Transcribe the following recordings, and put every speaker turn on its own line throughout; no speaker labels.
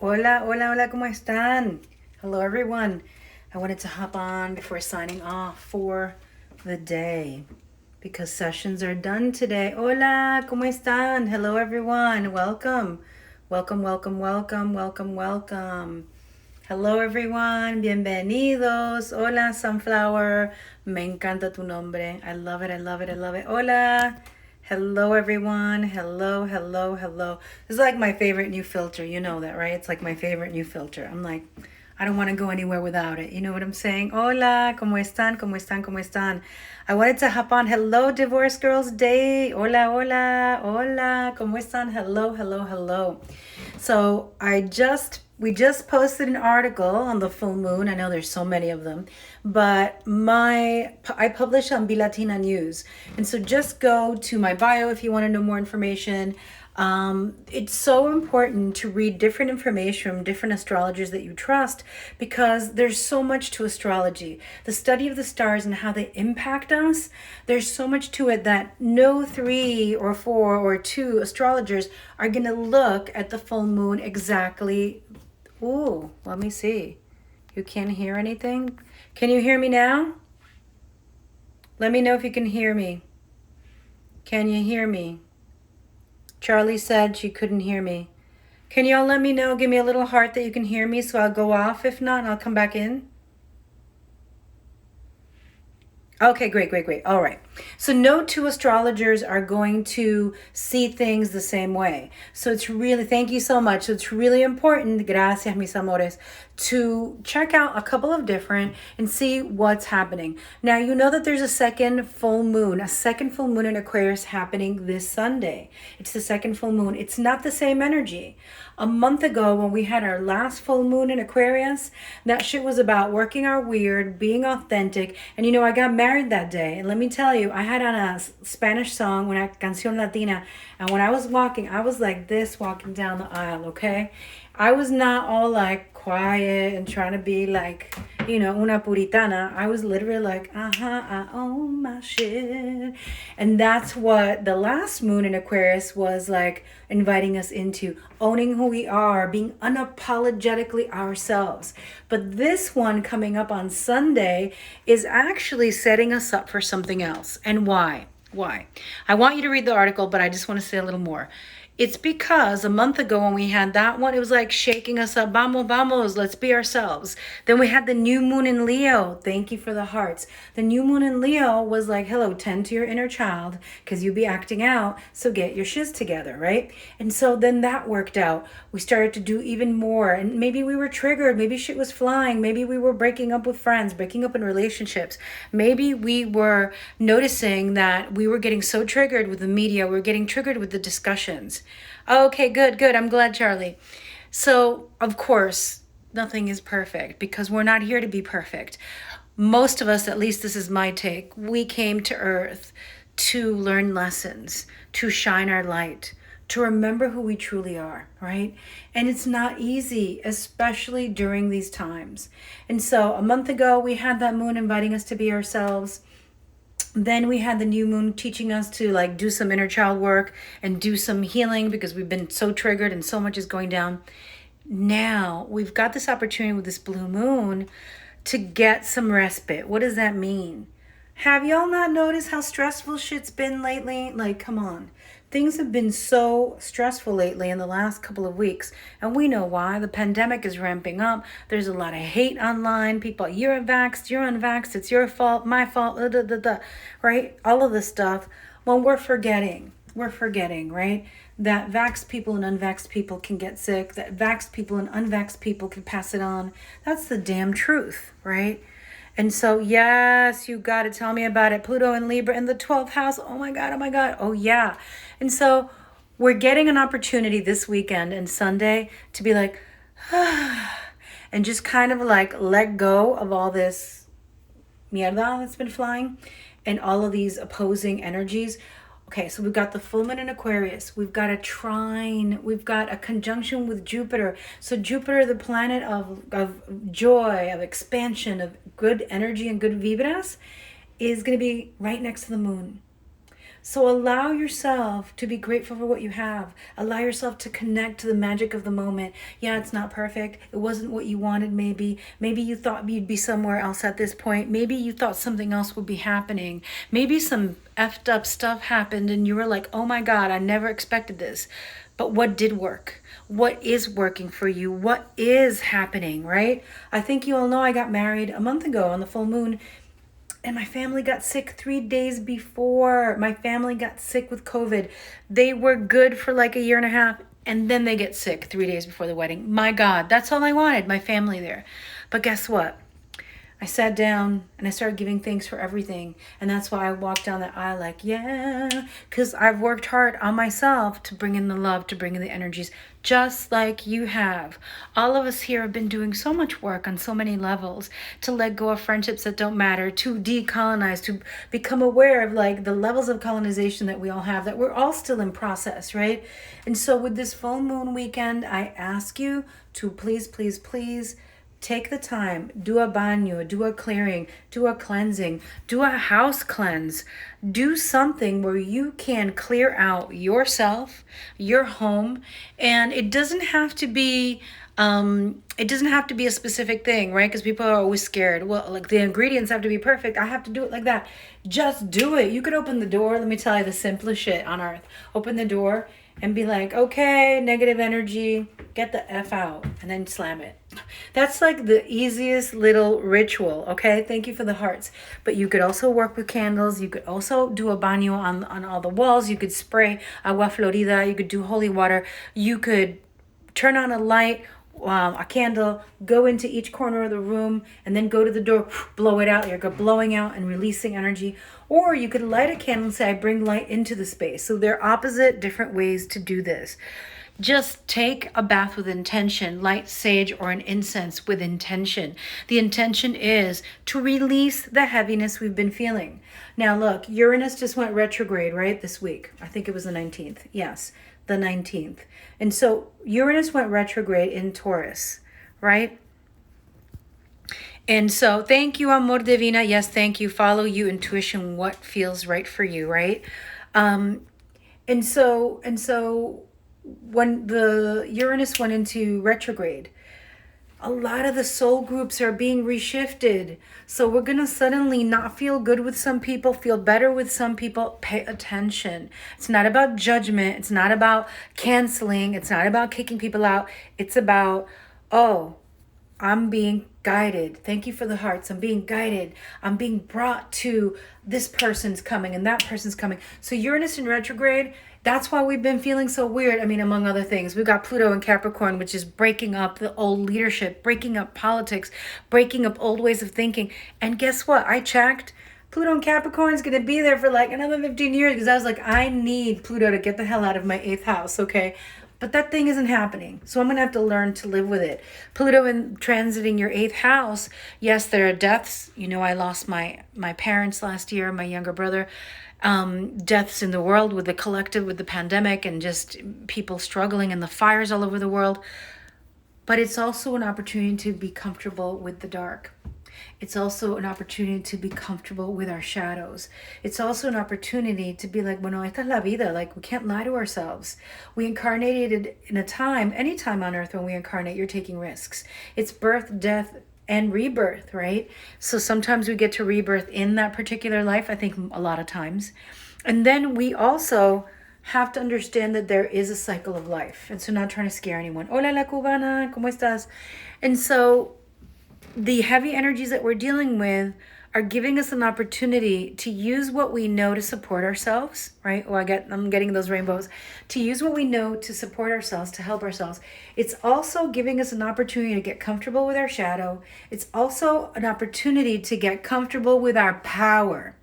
Hola, hola, hola, ¿cómo están? Hello, everyone. I wanted to hop on before signing off for the day because sessions are done today. Hola, ¿cómo están? Hello, everyone. Welcome. Welcome, welcome, welcome, welcome, welcome. Hello, everyone. Bienvenidos. Hola, Sunflower. Me encanta tu nombre. I love it, I love it, I love it. Hola. Hello, everyone. Hello, hello, hello. This is like my favorite new filter. You know that, right? It's like my favorite new filter. I'm like, I don't want to go anywhere without it. You know what I'm saying? Hola, ¿cómo están? ¿Cómo están? ¿Cómo están? I wanted to hop on. Hello, Divorce Girls Day. Hola, hola, hola. ¿Cómo están? Hello, hello, hello. So we just posted an article on the full moon. I know there's so many of them, but I publish on Be Latina News, and so just go to my bio if you want to know more information. It's so important to read different information from different astrologers that you trust because there's so much to astrology. The study of the stars and how they impact us, there's so much to it that no three or four or two astrologers are going to look at the full moon exactly. Ooh, let me see. You can't hear anything? Can you hear me now? Let me know if you can hear me. Can you hear me? Charlie said she couldn't hear me. Can y'all let me know? Give me a little heart that you can hear me so I'll go off. If not, I'll come back in. Okay, great, great, great. All right. So no two astrologers are going to see things the same way. So it's really, thank you so much. So it's really important, gracias, mis amores, to check out a couple of different and see what's happening. Now, you know that there's a second full moon in Aquarius happening this Sunday. It's the second full moon. It's not the same energy. A month ago, when we had our last full moon in Aquarius, that shit was about working our weird, being authentic. And you know, I got married that day. And let me tell you, I had on a Spanish song, una canción latina. And when I was walking, I was like this walking down the aisle, okay? I was not all like quiet and trying to be like, you know, una puritana. I was literally like, I own my shit. And that's what the last moon in Aquarius was like inviting us into, owning who we are, being unapologetically ourselves. But this one coming up on Sunday is actually setting us up for something else. And why? Why? I want you to read the article, but I just want to say a little more. It's because a month ago when we had that one, it was like shaking us up. Vamos, vamos, let's be ourselves. Then we had the new moon in Leo. Thank you for the hearts. The new moon in Leo was like, hello, tend to your inner child because you be acting out. So get your shiz together, right? And so then that worked out. We started to do even more. And maybe we were triggered. Maybe shit was flying. Maybe we were breaking up with friends, breaking up in relationships. Maybe we were noticing that we were getting so triggered with the media. We were getting triggered with the discussions. Okay, good, good. I'm glad, Charlie. So, of course, nothing is perfect because we're not here to be perfect. Most of us, at least this is my take, we came to Earth to learn lessons, to shine our light, to remember who we truly are, right? And it's not easy, especially during these times. And so a month ago, we had that moon inviting us to be ourselves. Then we had the new moon teaching us to like do some inner child work and do some healing because we've been so triggered and so much is going down. Now we've got this opportunity with this blue moon to get some respite. What does that mean? Have y'all not noticed how stressful shit's been lately? Like, come on. Things have been so stressful lately in the last couple of weeks. And we know why. The pandemic is ramping up. There's a lot of hate online. People, you're vaxxed, you're unvaxxed, it's your fault, my fault, right? All of this stuff. Well, we're forgetting, right? That vaxxed people and unvaxxed people can get sick. That vaxxed people and unvaxxed people can pass it on. That's the damn truth, right? And so, yes, you got to tell me about it. Pluto and Libra in the 12th house. Oh my God, oh my God. Oh yeah. And so we're getting an opportunity this weekend and Sunday to be like, and just kind of like let go of all this mierda that's been flying and all of these opposing energies. Okay, so we've got the full moon in Aquarius. We've got a trine. We've got a conjunction with Jupiter. So Jupiter, the planet of joy, of expansion, of good energy and good vibras, is going to be right next to the moon. So allow yourself to be grateful for what you have. Allow yourself to connect to the magic of the moment. Yeah, it's not perfect. It wasn't what you wanted, maybe. Maybe you thought you'd be somewhere else at this point. Maybe you thought something else would be happening. Maybe some effed up stuff happened and you were like, oh my God, I never expected this. But what did work? What is working for you? What is happening, right? I think you all know I got married a month ago on the full moon, and my family got sick 3 days before. My family got sick with COVID. They were good for like a year and a half, and then they get sick 3 days before the wedding. My God, that's all I wanted, my family there. But guess what? I sat down and I started giving thanks for everything. And that's why I walked down that aisle like, yeah, because I've worked hard on myself to bring in the love, to bring in the energies, just like you have. All of us here have been doing so much work on so many levels to let go of friendships that don't matter, to decolonize, to become aware of like the levels of colonization that we all have, that we're all still in process, right? And so with this full moon weekend, I ask you to please, please, please, take the time, do a baño, do a clearing, do a cleansing, do a house cleanse. Do something where you can clear out yourself, your home, and it doesn't have to be a specific thing, right? Because people are always scared. Well, like the ingredients have to be perfect. I have to do it like that. Just do it. You could open the door. Let me tell you the simplest shit on earth. Open the door and be like, okay, negative energy, get the F out, and then slam it. That's like the easiest little ritual, okay? Thank you for the hearts. But you could also work with candles. You could also do a baño on all the walls. You could spray agua florida. You could do holy water. You could turn on a light, a candle, go into each corner of the room, and then go to the door, blow it out. You're blowing out and releasing energy. Or you could light a candle and say, I bring light into the space. So they're opposite, different ways to do this. Just take a bath with intention, light sage or an incense with intention. The intention is to release the heaviness we've been feeling. Now look, Uranus just went retrograde, right, this week. I think it was the 19th. Yes, the 19th. And so Uranus went retrograde in Taurus, right? And so thank you, Amor Divina. Yes, thank you. Follow you, intuition, what feels right for you, right? And so when the Uranus went into retrograde, a lot of the soul groups are being reshifted. So we're going to suddenly not feel good with some people, feel better with some people. Pay attention. It's not about judgment. It's not about canceling. It's not about kicking people out. It's about, oh, I'm being guided. Thank you for the hearts. I'm being guided. I'm being brought to this person's coming and that person's coming. So Uranus in retrograde, that's why we've been feeling so weird. I mean, among other things, we've got Pluto in Capricorn, which is breaking up the old leadership, breaking up politics, breaking up old ways of thinking. And guess what? I checked. Pluto in Capricorn is going to be there for like another 15 years because I was like, I need Pluto to get the hell out of my 8th house, okay? But that thing isn't happening. So I'm going to have to learn to live with it. Pluto in transiting your 8th house. Yes, there are deaths. You know, I lost my parents last year, my younger brother. Deaths in the world with the collective, with the pandemic, and just people struggling and the fires all over the world. But it's also an opportunity to be comfortable with the dark. It's also an opportunity to be comfortable with our shadows. It's also an opportunity to be like, bueno, esta es la vida. Like, we can't lie to ourselves. We incarnated in a time, any time on earth when we incarnate, you're taking risks. It's birth, death, and rebirth, right? So sometimes we get to rebirth in that particular life, I think a lot of times. And then we also have to understand that there is a cycle of life. And so not trying to scare anyone. Hola la cubana, ¿cómo estás? And so the heavy energies that we're dealing with are giving us an opportunity to use what we know to support ourselves, right? Oh, I'm getting those rainbows. To use what we know to support ourselves, to help ourselves. It's also giving us an opportunity to get comfortable with our shadow. It's also an opportunity to get comfortable with our power.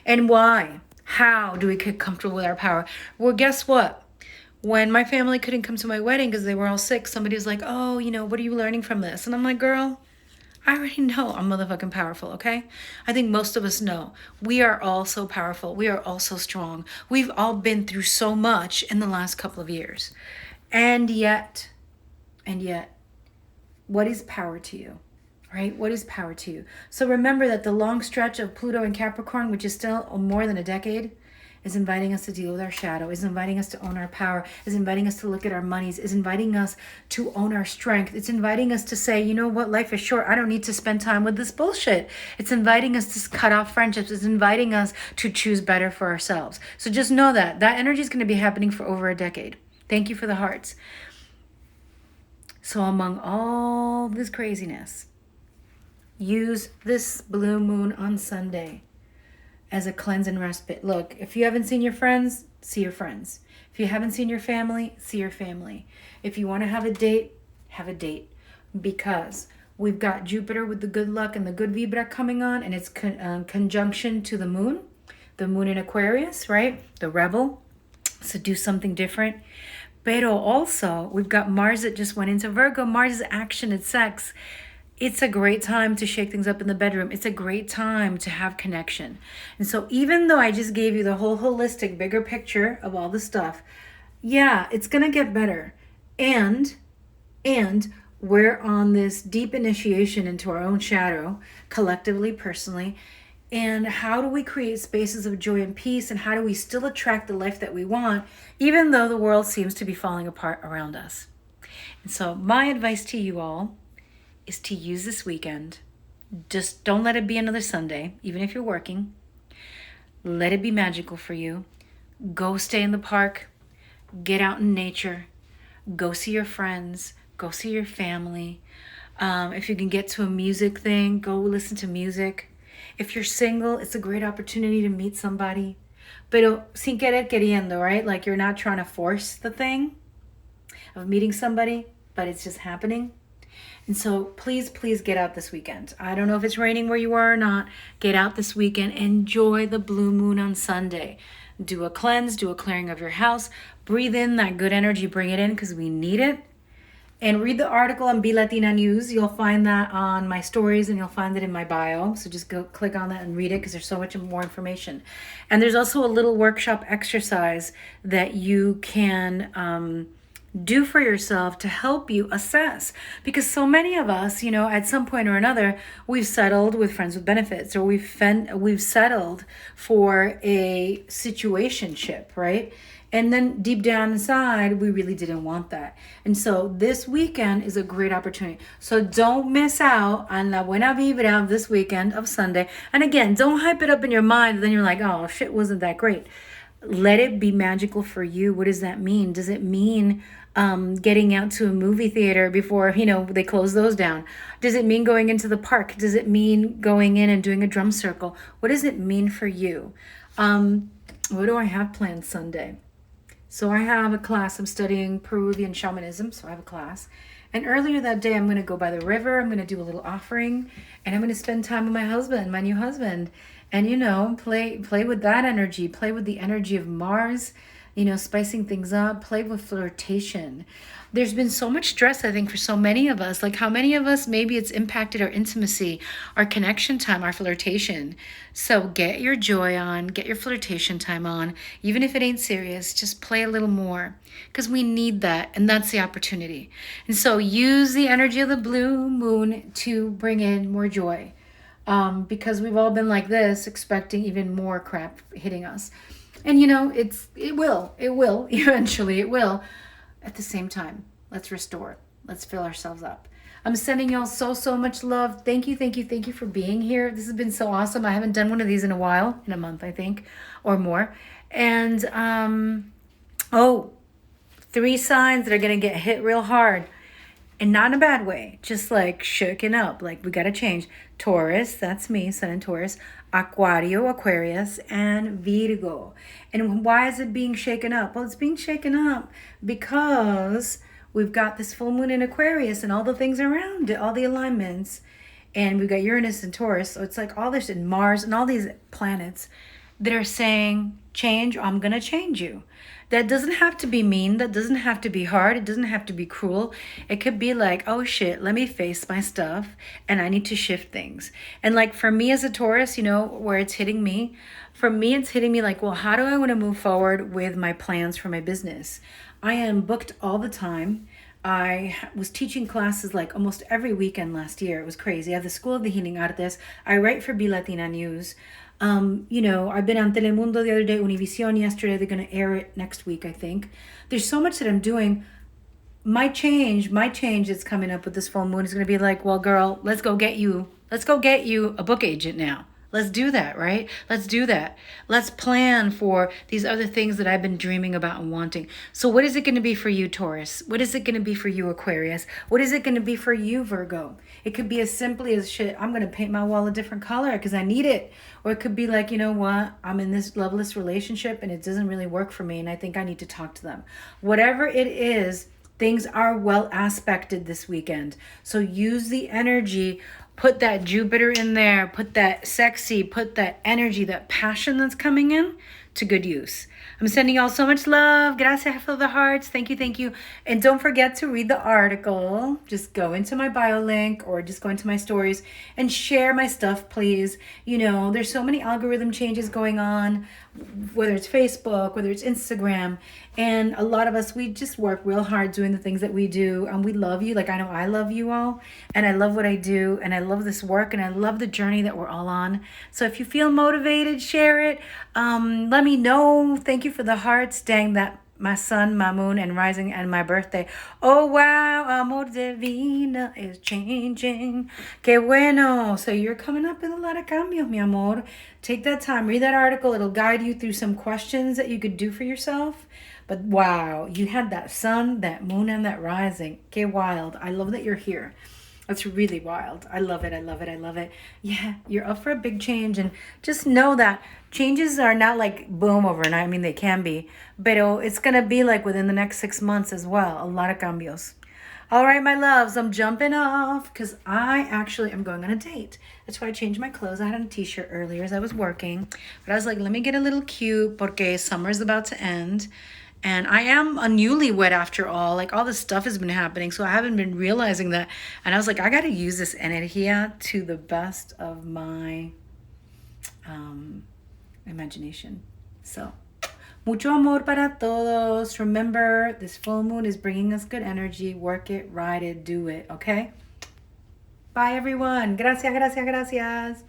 And why? How do we get comfortable with our power? Well, guess what? When my family couldn't come to my wedding because they were all sick, somebody was like, oh, what are you learning from this? And I'm like, girl, I already know I'm motherfucking powerful, okay? I think most of us know. We are all so powerful. We are all so strong. We've all been through so much in the last couple of years. And yet, what is power to you, right? What is power to you? So remember that the long stretch of Pluto in Capricorn, which is still more than a decade, is inviting us to deal with our shadow, is inviting us to own our power, is inviting us to look at our monies, is inviting us to own our strength. It's inviting us to say, you know what, life is short. I don't need to spend time with this bullshit. It's inviting us to cut off friendships. It's inviting us to choose better for ourselves. So just know that energy is going to be happening for over a decade. Thank you for the hearts. So among all this craziness, use this blue moon on Sunday as a cleanse and respite. Look, if you haven't seen your friends, see your friends. If you haven't seen your family, see your family. If you want to have a date, have a date. Because we've got Jupiter with the good luck and the good vibra coming on, and it's conjunction to the moon in Aquarius, right? The rebel. So do something different. Pero also, we've got Mars that just went into Virgo. Mars is action and sex. It's a great time to shake things up in the bedroom. It's a great time to have connection. And so even though I just gave you the whole holistic, bigger picture of all the stuff, yeah, it's going to get better. And we're on this deep initiation into our own shadow, collectively, personally. And how do we create spaces of joy and peace? And how do we still attract the life that we want, even though the world seems to be falling apart around us? And so my advice to you all is to use this weekend. Just don't let it be another Sunday, even if you're working. Let it be magical for you. Go stay in the park. Get out in nature. Go see your friends. Go see your family. If you can get to a music thing, go listen to music. If you're single, it's a great opportunity to meet somebody. Pero sin querer queriendo, right? Like you're not trying to force the thing of meeting somebody, but it's just happening. And so please get out this weekend. I don't know if it's raining where you are or not. Get out this weekend. Enjoy the blue moon on Sunday. Do a cleanse, do a clearing of your house. Breathe in that good energy, bring it in because we need it. And read the article on Be Latina News. You'll find that on my stories and you'll find it in my bio. So just go click on that and read it because there's so much more information. And there's also a little workshop exercise that you can do for yourself to help you assess. Because so many of us, you know, at some point or another, we've settled with friends with benefits, or we've settled for a situationship, right? And then deep down inside, we really didn't want that. And so this weekend is a great opportunity. So don't miss out on La Buena Vibra of this weekend of Sunday. And again, don't hype it up in your mind. Then you're like, oh, shit wasn't that great. Let it be magical for you. What does that mean? Does it mean getting out to a movie theater before, you know, they close those down? Does it mean going into the park? Does it mean going in and doing a drum circle? What does it mean for you? What do I have planned Sunday? So I have a class. I'm studying Peruvian shamanism, so I have a class. And earlier that day, I'm going to go by the river. I'm going to do a little offering, and I'm going to spend time with my husband, my new husband, and, you know, play with that energy, play with the energy of Mars, you know, spicing things up, play with flirtation. There's been so much stress, I think, for so many of us. Like how many of us, maybe it's impacted our intimacy, our connection time, our flirtation. So get your joy on, get your flirtation time on. Even if it ain't serious, just play a little more because we need that. And that's the opportunity. And so use the energy of the blue moon to bring in more joy. Because we've all been like this, expecting even more crap hitting us. And, you know, it will, eventually it will. At the same time, let's restore. Let's fill ourselves up. I'm sending y'all so much love. Thank you for being here. This has been so awesome. I haven't done one of these in a while, in a month, I think, or more. And, 3 signs that are going to get hit real hard. And not in a bad way, just like shaken up, like we got to change. Taurus, that's me, Sun in Taurus, Aquarius, and Virgo. And why is it being shaken up? Well, it's being shaken up because we've got this full moon in Aquarius and all the things around it, all the alignments. And we've got Uranus and Taurus. So it's like all this, and Mars and all these planets that are saying, change, I'm going to change you. That doesn't have to be mean. That doesn't have to be hard. It doesn't have to be cruel. It could be like, oh shit, let me face my stuff and I need to shift things. And like for me as a Taurus, you know, where it's hitting me, for me, it's hitting me like, well, how do I want to move forward with my plans for my business? I am booked all the time. I was teaching classes like almost every weekend last year. It was crazy. I have the School of the Healing Artes. I write for Be Latina News. You know, I've been on Telemundo the other day, Univision yesterday. They're going to air it next week, I think. There's so much that I'm doing. My change that's coming up with this full moon is going to be like, well, girl, let's go get you a book agent now. Let's do that, right? Let's do that. Let's plan for these other things that I've been dreaming about and wanting. So what is it going to be for you, Taurus? What is it going to be for you, Aquarius? What is it going to be for you, Virgo? It could be as simply as, shit, I'm going to paint my wall a different color because I need it. Or it could be like, you know what? I'm in this loveless relationship and it doesn't really work for me and I think I need to talk to them. Whatever it is, things are well aspected this weekend. So use the energy. Put that Jupiter in there. Put that sexy, put that energy, that passion that's coming in to good use. I'm sending y'all so much love. Gracias for the hearts. Thank you, thank you. And don't forget to read the article. Just go into my bio link or just go into my stories and share my stuff, please. You know, there's so many algorithm changes going on, whether it's Facebook, whether it's Instagram. And a lot of us, we just work real hard doing the things that we do. And we love you. Like, I know I love you all. And I love what I do. And I love this work. And I love the journey that we're all on. So if you feel motivated, share it. Let me know. Thank you for the hearts. Dang, that my sun, my moon, and rising, and my birthday. Oh, wow. Amor divina is changing. Que bueno. So you're coming up with a lot of cambios, mi amor. Take that time. Read that article. It'll guide you through some questions that you could do for yourself. But wow, you had that sun, that moon, and that rising. Que wild. I love that you're here. That's really wild. I love it. I love it. I love it. Yeah, you're up for a big change. And just know that changes are not like boom overnight. I mean, they can be. But it's going to be like within the next 6 months as well. A lot of cambios. All right, my loves, I'm jumping off because I actually am going on a date. That's why I changed my clothes. I had on a t-shirt earlier as I was working. But I was like, let me get a little cute porque summer's about to end. And I am a newlywed after all. Like, all this stuff has been happening, so I haven't been realizing that. And I was like, I got to use this energía to the best of my imagination. So, mucho amor para todos. Remember, this full moon is bringing us good energy. Work it, ride it, do it, okay? Bye, everyone. Gracias, gracias, gracias.